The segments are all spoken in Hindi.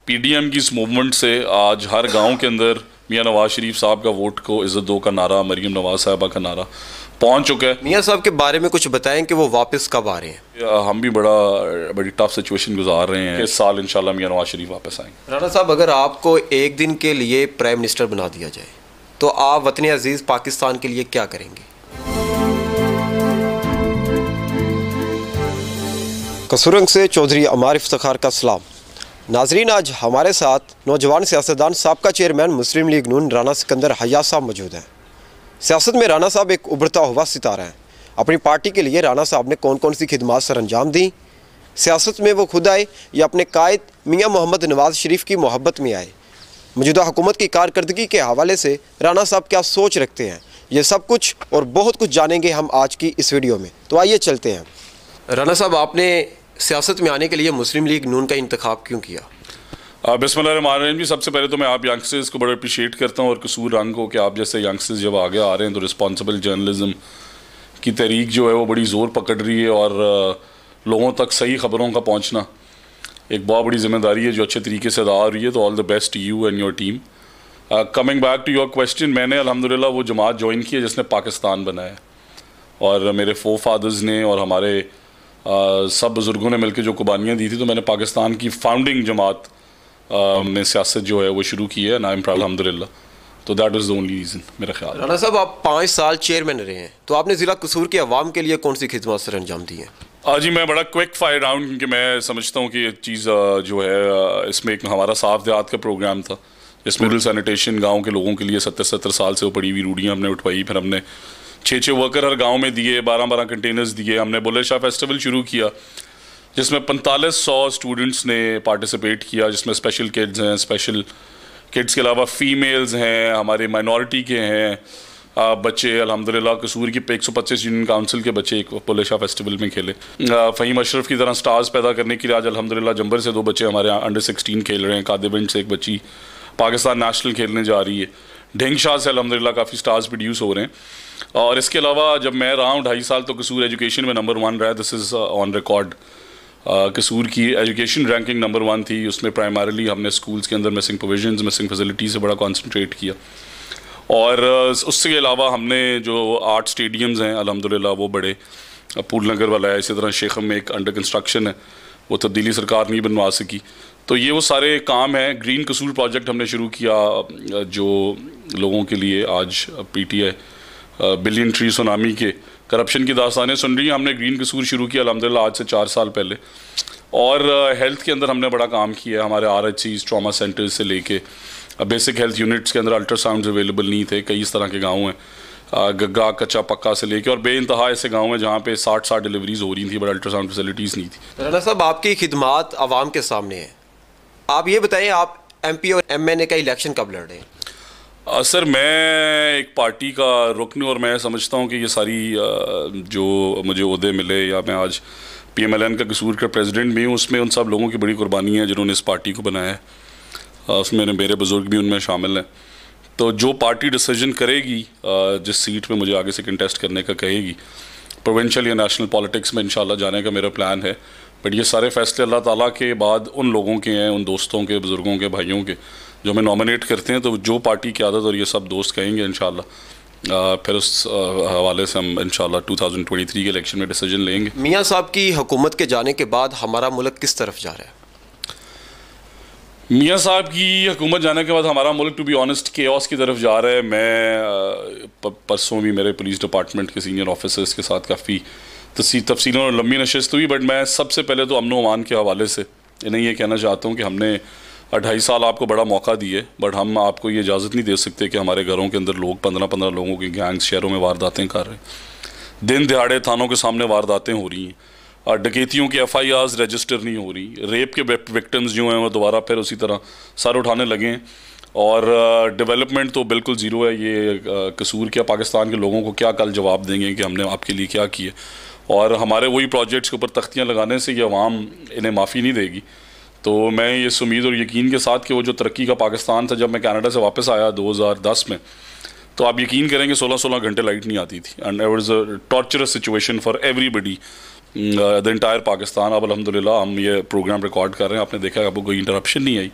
पीडीएम की इस मूवमेंट से आज हर गांव के अंदर मियां नवाज शरीफ साहब का वोट को इज्जत दो का नारा, मरीम नवाज साहबा का नारा पहुंच चुका है। मियां साहब के बारे में कुछ बताएं कि वो वापस कब आ रहे हैं। हम भी बड़ी टफ सिचुएशन गुजार रहे हैं। इस साल इंशाल्लाह मियां नवाज शरीफ वापस आएंगे। राणा साहब, अगर आपको एक दिन के लिए प्राइम मिनिस्टर बना दिया जाए तो आप वतन अजीज़ पाकिस्तान के लिए क्या करेंगे? कसूरंग से चौधरी अमार इफ्तिखार का सलाम। नाजरीन, आज हमारे साथ नौजवान सियासतदान साबका चेयरमैन मुस्लिम लीग नून राना सिकंदर हयात साहब मौजूद हैं। सियासत में राना साहब एक उभरता हुआ सितारा हैं। अपनी पार्टी के लिए राना साहब ने कौन कौन सी खिदमात सर अंजाम दी, सियासत में वो खुद आए या अपने कायद मियां मोहम्मद नवाज शरीफ की मोहब्बत में आए, मौजूदा हुकूमत की कारकर्दगी के हवाले से राना साहब क्या सोच रखते हैं, ये सब कुछ और बहुत कुछ जानेंगे हम आज की इस वीडियो में। तो आइए चलते हैं। राना साहब, आपने सियासत में आने के लिए मुस्लिम लीग नून का इंतखाब क्यों किया? बिस्मिल्लाहिर्रहमानिर्रहीम जी, सबसे पहले तो मैं आप यंगस्टर्स को बड़ा अप्रिशिएट करता हूँ और कसूर रंग हो कि आप जैसे यंगस्टर्स जब आगे आ रहे हैं तो रिस्पॉन्सिबल जर्नलिज्म की तहरीक जो है वो बड़ी ज़ोर पकड़ रही है और लोगों तक सही ख़बरों का पहुँचना एक बहुत बड़ी जिम्मेदारी है जो अच्छे तरीके से अदा हो रही है। तो all the best you and your team. Coming back to your question, मैंने अल्हम्दुलिल्लाह वो जमात ज्वाइन की है जिसने पाकिस्तान बनाया और मेरे फोर फादर्स ने और हमारे सब बुज़ुर्गों ने मिलकर जो कुर्बानियाँ दी थी, तो मैंने पाकिस्तान की फाउंडिंग जमात में सियासत जो है वो शुरू की है, नाम प्राउड अल्हम्दुलिल्लाह। तो that is the only reason मेरा ख्याल। राना साहब, आप 5 साल चेयरमैन रहे हैं, तो आपने ज़िला कसूर के अवाम के लिए कौन सी खिदमत सर अंजाम दी है? जी, मैं बड़ा क्विक फायर राउंड, क्योंकि मैं समझता हूँ कि ये चीज़ जो है इसमें एक हमारा साफ देहात का प्रोग्राम था जिसमें रूरल सैनिटेशन गाँव के लोगों के लिए 70 साल से वो पड़ी हुई रूढ़ियाँ हमने उठवाई। फिर हमने 6 वर्कर हर गांव में दिए, 12 कंटेनर्स दिए। हमने बुल्ले शाह फेस्टिवल शुरू किया जिसमें 4500 स्टूडेंट्स ने पार्टिसिपेट किया, जिसमें स्पेशल किड्स हैं, स्पेशल किड्स के अलावा फ़ीमेल्स हैं, हमारे माइनॉरिटी के हैं बच्चे। अल्हम्दुलिल्लाह कसूर की 125 यूनियन काउंसिल के बच्चे एक बुल्ले शाह फेस्टिवल में खेले। फ़हीम अशरफ की तरह स्टार्स पैदा करने के लिए आज अल्हम्दुलिल्लाह जंबर से 2 बच्चे हमारे यहाँ अंडर 16 खेल रहे हैं। कादिबिंड से एक बच्ची पाकिस्तान नेशनल खेलने जा रही है। ढेंग शाह से अल्हम्दुलिल्लाह काफ़ी स्टार्स प्रोड्यूस हो रहे हैं। और इसके अलावा जब मैं रहा हूँ 2.5 साल, तो कसूर एजुकेशन में नंबर 1 रहा है। This is on record. कसूर की एजुकेशन रैंकिंग नंबर 1 थी। उसमें प्राइमरीली हमने स्कूल्स के अंदर मिसिंग प्रोविजंस, मिसिंग फैसिलिटी से बड़ा कॉन्सनट्रेट किया। और उसके अलावा हमने जो 8 स्टेडियम्स हैं अल्हम्दुलिल्लाह वो बड़े, पूल नगर वाला है, इसी तरह शेखम में एक अंडर कंस्ट्रक्शन है, वो तब्दीली सरकार नहीं बनवा सकी। तो ये वो सारे काम हैं। ग्रीन कसूर प्रोजेक्ट हमने शुरू किया जो लोगों के लिए आज PTI बिलियन ट्री सुनामी के करप्शन की दास्तानें सुन रही हैं। हमने ग्रीन कसूर शुरू किया अल्हम्दुलिल्लाह आज से 4 साल पहले। और हेल्थ के अंदर हमने बड़ा काम किया है। हमारे RHCs, ट्रॉमा सेंटर्स से लेके बेसिक हेल्थ यूनिट्स के अंदर अल्ट्रासाउंड अवेलेबल नहीं थे। कई इस तरह के गाँव हैं, गग्गा कच्चा पक्का से लेके, और बेइंतहा ऐसे गाँव हैं जहाँ पे 60 डिलीवरीज हो रही थी, बट अल्ट्रासाउंड फैसिलिटीज़ नहीं थी। राना साहब, आपकी खिदमात आवाम के सामने है। आप ये बताएं, आप MP और MNA का इलेक्शन कब लड़ रहे हैं? सर, मैं एक पार्टी का रुकन और मैं समझता हूँ कि ये सारी जो मुझे ओहदे मिले या मैं आज PMLN का कसूर का प्रेसिडेंट भी हूँ, उसमें उन सब लोगों की बड़ी कुर्बानी है जिन्होंने इस पार्टी को बनाया है। उसमें मेरे बुज़ुर्ग भी उनमें शामिल हैं। तो जो पार्टी डिसीजन करेगी, जिस सीट में मुझे आगे से कंटेस्ट करने का कहेगी, प्रोविंशियल या नेशनल पॉलिटिक्स में इंशाल्लाह जाने का मेरा प्लान है। बट ये सारे फैसले अल्लाह ताला के बाद उन लोगों के हैं, उन दोस्तों के, बुज़ुर्गों के, भाइयों के जो हमें नॉमिनेट करते हैं। तो जो पार्टी की आदत और ये सब दोस्त कहेंगे इंशाल्लाह फिर उस हवाले से हम इंशाल्लाह 2023 के इलेक्शन में डिसीजन लेंगे। मियां साहब की हुकूमत के जाने के बाद हमारा मुल्क किस तरफ जा रहा है? मियां साहब की हुकूमत जाने के बाद हमारा मुल्क टू बी ऑनेस्ट केओस की तरफ जा रहा है। मैं परसों भी मेरे पुलिस डिपार्टमेंट के सीनियर ऑफिसर्स के साथ काफ़ी तफसीलों और लंबी नशस्त हुई। बट मैं सबसे पहले तो अमन अमान के हवाले से इन्हें ये कहना चाहता हूँ कि हमने 2.5 साल आपको बड़ा मौका दिए, बट हम आपको ये इजाज़त नहीं दे सकते कि हमारे घरों के अंदर लोग 15 लोगों की गैंग्स शहरों में वारदातें कर रहे हैं। दिन दिहाड़े थानों के सामने वारदातें हो रही हैं, डकैतियों की FIRs रजिस्टर नहीं हो रही, रेप के विक्टिम्स जो हैं वो दोबारा फिर उसी तरह सर उठाने लगे हैं। और डेवलपमेंट तो बिल्कुल ज़ीरो है। ये कसूर क्या पाकिस्तान के लोगों को क्या कल जवाब देंगे कि हमने आपके लिए क्या किया? और हमारे वही प्रोजेक्ट्स के ऊपर तख्तियाँ लगाने से ये अवाम इन्हें माफ़ी नहीं देगी। तो मैं ये उम्मीद और यकीन के साथ कि वो जो तरक्की का पाकिस्तान था, जब मैं कनाडा से वापस आया 2010 में, तो आप यकीन करेंगे 16 घंटे लाइट नहीं आती थी। And it was a torturers situation for everybody the entire Pakistan. अब अल्हम्दुलिल्लाह हम ये प्रोग्राम रिकॉर्ड कर रहे हैं, आपने देखा आपको कोई इंटरप्शन नहीं आई।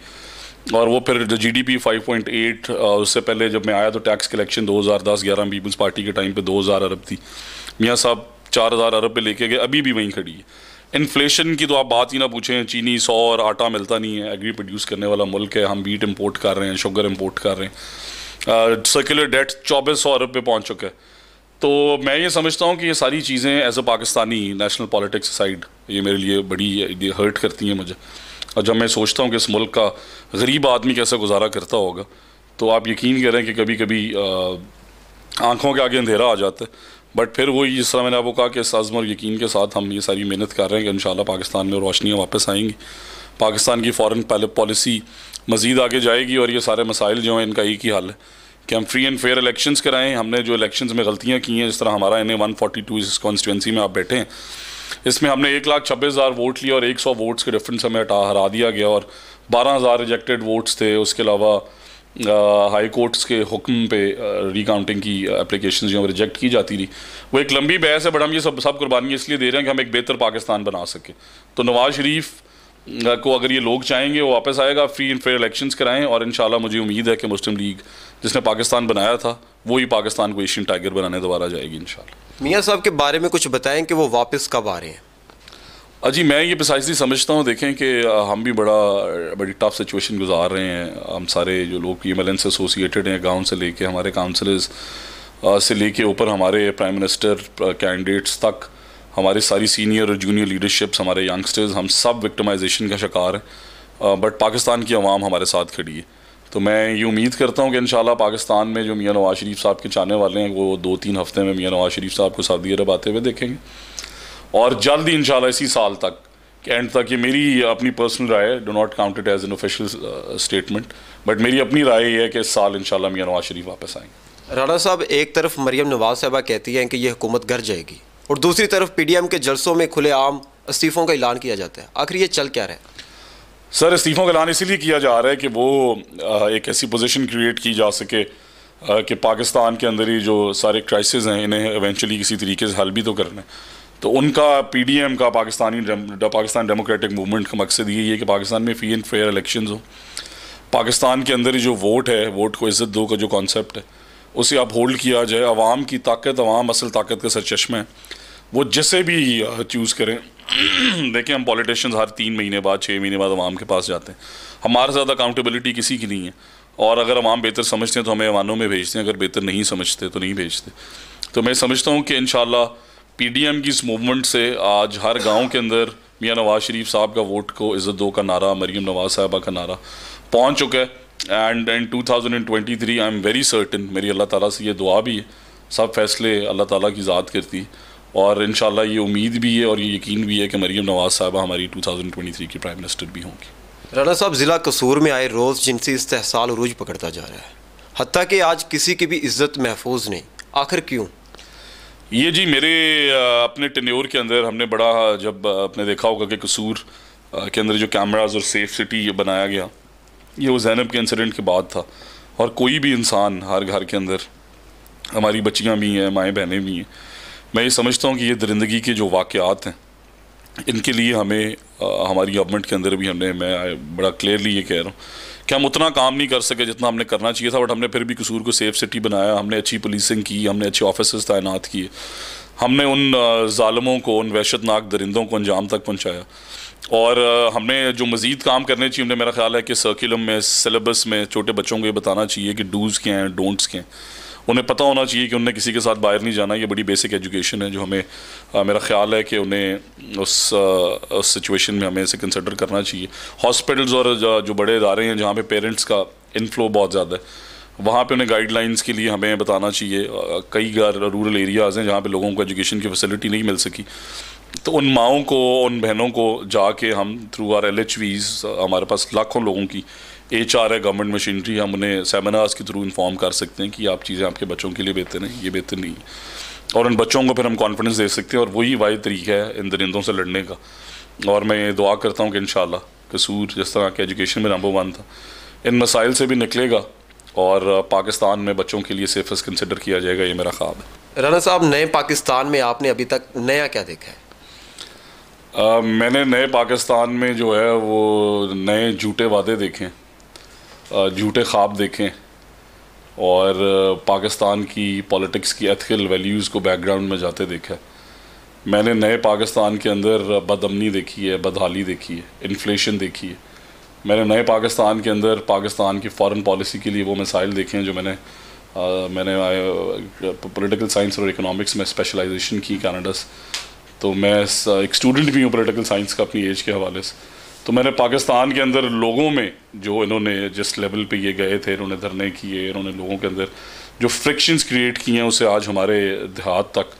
और वो फिर GDP 5.8, उससे पहले जब मैं आया तो टैक्स कलेक्शन 2010-11 पीपल्स पार्टी के टाइम पे 2000 अरब थी। मियाँ साहब 4000 अरब पे लेके गए, अभी भी वहीं खड़ी है। इन्फ्लेशन की तो आप बात ही ना पूछें, चीनी 100 और आटा मिलता नहीं है। एग्री प्रोड्यूस करने वाला मुल्क है, हम वीट इम्पोर्ट कर रहे हैं, शुगर इम्पोर्ट कर रहे हैं। सर्कुलर डेट 2400 अरब पे पहुँच चुका है। तो मैं ये समझता हूँ कि ये सारी चीज़ें as a Pakistani national politics side ये मेरे लिए बड़ी हर्ट करती हैं मुझे। और जब मैं सोचता हूँ कि इस मुल्क का गरीब आदमी कैसे गुजारा करता होगा, तो आप यकीन करें कि कभी कभी आंखों के आगे अंधेरा आ जाता है। बट फिर वही जिस तरह मैंने आपको कहा कि इस अज़्म और यकीन के साथ हम ये सारी मेहनत कर रहे हैं कि इंशाल्लाह पाकिस्तान में रोशनियाँ वापस आएंगी, पाकिस्तान की फ़ॉरेन पॉलिसी मज़ीद आगे जाएगी। और ये सारे मसाइल जो हैं इनका एक ही हल है कि हम फ्री एंड फेयर इलेक्शंस कराएं। हमने जो इलेक्शंस में गलतियाँ की हैं, जिस तरह हमारा NA 142 इस कॉन्स्टिट्यूंसी में आप बैठे हैं, इसमें हमने 1,26,000 वोट लिए और 100 वोट्स के डिफरेंस हमें हरा दिया गया और 12,000 रिजेक्टेड वोट्स थे। उसके अलावा हाई कोर्ट्स के हुक्म पे रिकाउंटिंग की एप्लीकेशन जो रिजेक्ट की जाती रही। वो एक लंबी बहस है, बट हम ये सब कुर्बानी इसलिए दे रहे हैं कि हम एक बेहतर पाकिस्तान बना सकें। तो नवाज शरीफ को अगर ये लोग चाहेंगे वो वापस आएगा, फ्री एंड फेयर इलेक्शंस कराएं। और इंशाल्लाह मुझे उम्मीद है कि मुस्लिम लीग जिसने पाकिस्तान बनाया था वही पाकिस्तान को एशियन टाइगर बनाने दोबारा जाएगी इंशाल्लाह। मियाँ साहब के बारे में कुछ बताएं कि वो वापस कब आ रहे हैं। जी मैं ये प्रिसाइसली समझता हूँ, देखें कि हम भी बड़ी टफ सिचुएशन गुजार रहे हैं। हम सारे जो लोग PMLN से एसोसिएटेड हैं, गांव से लेके हमारे काउंसलर्स से लेके ऊपर हमारे प्राइम मिनिस्टर कैंडिडेट्स तक, हमारी सारी सीनियर और जूनियर लीडरशिप्स, हमारे यंगस्टर्स, हम सब विक्टिमाइजेशन का शिकार हैं। बट पाकिस्तान की आवाम हमारे साथ खड़ी है। तो मैं ये उम्मीद करता हूँ कि इंशाल्लाह पाकिस्तान में जो मियाँ नवाज शरीफ साहब के चाहने वाले हैं वो 2-3 हफ्ते में मियाँ नवाज शरीफ साहब को सऊदी अरब आते हुए देखेंगे। और जल्द ही इंशाल्लाह इसी साल तक कि एंड तक, ये मेरी अपनी पर्सनल राय है, do not count it as an official statement, but मेरी अपनी राय ये है कि इस साल इंशाल्लाह मियाँ नवाज शरीफ वापस आएंगे। राणा साहब, एक तरफ मरियम नवाज साहबा कहती हैं कि ये हुकूमत घर जाएगी और दूसरी तरफ PDM के जलसों में खुलेआम इस्तीफ़ों का ऐलान किया जाता है। आखिर ये चल क्या रहा है? सर, इस्तीफ़ों का ऐलान इसीलिए किया जा रहा है कि वो एक ऐसी पोजीशन क्रिएट की जा सके कि पाकिस्तान के अंदर ही जो सारे क्राइसिस हैं इन्हें इवेंचुअली किसी तरीके से हल भी तो करना है। तो उनका PDM का पाकिस्तान डेमोक्रेटिक मूवमेंट का मकसद यही है कि पाकिस्तान में फ्री एंड फेयर इलेक्शंस हो। पाकिस्तान के अंदर जो वोट है, वोट को इज़्ज़त दो का जो कॉन्सेप्ट है, उसे आप होल्ड किया जाए। अवाम की ताकत, अवाम असल ताकत का सरचश्मा है, वो जिसे भी चूज़ करें। देखें, हम पॉलिटिशियंस हर 3 महीने बाद, 6 महीने बाद अवाम के पास जाते हैं। हमारे ज़्यादा अकाउंटेबिलिटी किसी की नहीं है। और अगर अवाम बेहतर समझते हैं तो हमें ऐवानों में भेजते हैं, अगर बेहतर नहीं समझते तो नहीं भेजते। तो मैं समझता हूँ कि इंशाल्लाह PDM की इस मूवमेंट से आज हर गांव के अंदर मियाँ नवाज शरीफ साहब का वोट को इज़्ज़त दो का नारा, मरीम नवाज साहबा का नारा पहुँच चुका है। And in 2023 I am very certain, मेरी अल्लाह ताला से ये दुआ भी है, सब फैसले अल्लाह ताला की ज़ात करती है, और इंशाल्लाह ये उम्मीद भी है और ये यकीन भी है कि मरीम नवाज साहबा हमारी 2023 की प्राइम मिनिस्टर भी होंगी। राणा साहब, ज़िला कसूर में आए रोज़ जिनसी इस्तेहसाल उरूज पकड़ता जा रहा है, हत्ता कि आज किसी की भी इज़्ज़त महफूज नहीं। आखिर क्यों? ये जी मेरे अपने टेन्योर के अंदर हमने बड़ा, जब आपने देखा होगा कि कसूर के अंदर जो कैमराज और सेफ सिटी बनाया गया, ये वो ज़ैनब के इंसिडेंट के बाद था। और कोई भी इंसान, हर घर के अंदर हमारी बच्चियां भी हैं, माएँ बहनें भी हैं। मैं ये समझता हूँ कि ये दरिंदगी के जो वाक़यात हैं, इनके लिए हमें हमारी गवर्नमेंट के अंदर भी मैं बड़ा क्लियरली ये कह रहा हूँ कि हम उतना काम नहीं कर सके जितना हमने करना चाहिए था। बट हमने फिर भी कसूर को सेफ सिटी बनाया, हमने अच्छी पुलिसिंग की, हमने अच्छे ऑफिसर्स तैनात किए, हमने उन ज़ालिमों को, उन वहशतनाक दरिंदों को अंजाम तक पहुँचाया। और हमने जो मज़ीद काम करने चाहिए, हमने, मेरा ख्याल है कि सर्कुलम में, सिलेबस में छोटे बच्चों को ये बताना चाहिए कि डूज़ क्या हैं, डोंट्स क्या हैं। उन्हें पता होना चाहिए कि उन्हें किसी के साथ बाहर नहीं जाना। ये बड़ी बेसिक एजुकेशन है जो हमें, मेरा ख्याल है कि उन्हें उस सिचुएशन में हमें इसे कंसिडर करना चाहिए। हॉस्पिटल्स और जो बड़े इदारे हैं जहाँ पे पेरेंट्स का इनफ्लो बहुत ज़्यादा है, वहाँ पे उन्हें गाइडलाइंस के लिए हमें बताना चाहिए। कई रूरल एरियाज़ हैं जहाँ पे लोगों को एजुकेशन की फैसिलिटी नहीं मिल सकी, तो उन माओं को, उन बहनों को जाके हम थ्रू आर LHVs, हमारे पास लाखों लोगों की HR है, गवर्नमेंट मशीनरी, हम उन्हें सेमिनार्स के थ्रू इन्फॉर्म कर सकते हैं कि आप चीज़ें आपके बच्चों के लिए बेहतर हैं, ये बेहतर नहीं है। और उन बच्चों को फिर हम कॉन्फिडेंस दे सकते हैं, और वही वाहिद तरीका है इन दरिंदों से लड़ने का। और मैं ये दुआ करता हूँ कि इंशाल्लाह कसूर जिस तरह के एजुकेशन में नंबर 1 था, इन मसाइल से भी निकलेगा और पाकिस्तान में बच्चों के लिए सेफेस्ट कंसिडर किया जाएगा। ये मेरा ख्वाब है। राणा साहब, नए पाकिस्तान में आपने अभी तक नया क्या देखा है? मैंने नए पाकिस्तान में जो है वो नए झूठे वादे देखे, झूठे ख्वाब देखें और पाकिस्तान की पॉलिटिक्स की एथिकल वैल्यूज़ को बैकग्राउंड में जाते देखा है। मैंने नए पाकिस्तान के अंदर बदअमनी देखी है, बदहाली देखी है, इन्फ्लेशन देखी है। मैंने नए पाकिस्तान के अंदर पाकिस्तान की फ़ॉरेन पॉलिसी के लिए वो मिसाइल देखे हैं जो मैंने पॉलिटिकल साइंस और इकोनॉमिक्स में स्पेशलाइजेशन की कनाडा से। तो मैं एक स्टूडेंट भी हूँ पॉलिटिकल साइंस का अपनी एज के हवाले से। तो मैंने पाकिस्तान के अंदर लोगों में जो इन्होंने जिस लेवल पे ये गए थे, इन्होंने धरने किए, इन्होंने लोगों के अंदर जो फ्रिक्शंस क्रिएट किए हैं, उससे आज हमारे देहात तक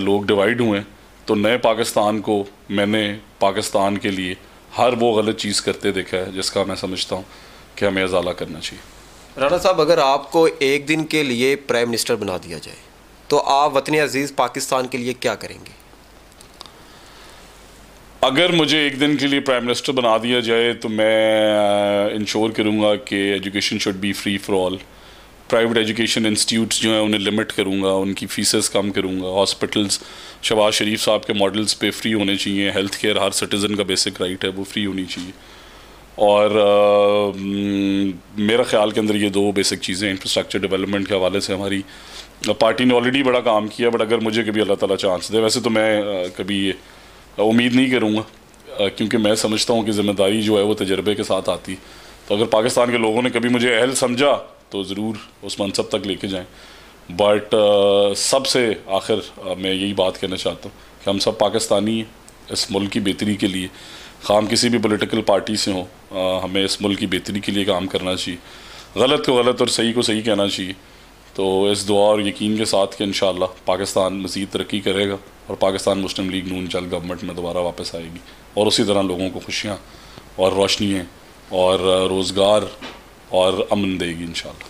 लोग डिवाइड हुए हैं। तो नए पाकिस्तान को मैंने पाकिस्तान के लिए हर वो गलत चीज़ करते देखा है जिसका मैं समझता हूँ कि हमें अजाला करना चाहिए। राणा साहब, अगर आपको एक दिन के लिए प्राइम मिनिस्टर बना दिया जाए तो आप वतन अजीज़ पाकिस्तान के लिए क्या करेंगे? अगर मुझे एक दिन के लिए प्राइम मिनिस्टर बना दिया जाए तो मैं इंश्योर करूँगा कि education should be free for all. Private education institutes जो हैं उन्हें लिमिट करूँगा, उनकी फ़ीसेस कम करूँगा। हॉस्पिटल्स शहबाज शरीफ साहब के मॉडल्स पे फ्री होने चाहिए। हेल्थ केयर हर सिटीज़न का बेसिक राइट है, वो फ्री होनी चाहिए। और मेरा ख्याल के अंदर ये दो बेसिक चीज़ें इंफ्रास्ट्रक्चर डेवलपमेंट के हवाले से हमारी पार्टी ने ऑलरेडी बड़ा काम किया, बट अगर मुझे कभी अल्लाह ताला चांस दे, वैसे तो मैं कभी उम्मीद नहीं करूँगा क्योंकि मैं समझता हूँ कि ज़िम्मेदारी जो है वो तजर्बे के साथ आती। तो अगर पाकिस्तान के लोगों ने कभी मुझे अहल समझा तो ज़रूर उस मनसब तक लेके जाएं। बट सबसे आखिर मैं यही बात कहना चाहता हूँ कि हम सब पाकिस्तानी हैं। इस मुल्क की बेहतरी के लिए हम किसी भी पॉलिटिकल पार्टी से हों, हमें इस मुल्क की बेहतरी के लिए काम करना चाहिए। गलत को गलत और सही को सही कहना चाहिए। तो इस दुआ और यकीन के साथ कि इंशाअल्लाह पाकिस्तान मज़ीद तरक्की करेगा और पाकिस्तान मुस्लिम लीग नून जल्द गवर्नमेंट में दोबारा वापस आएगी और उसी तरह लोगों को खुशियाँ और रोशनियाँ और रोज़गार और अमन देगी इंशाअल्लाह।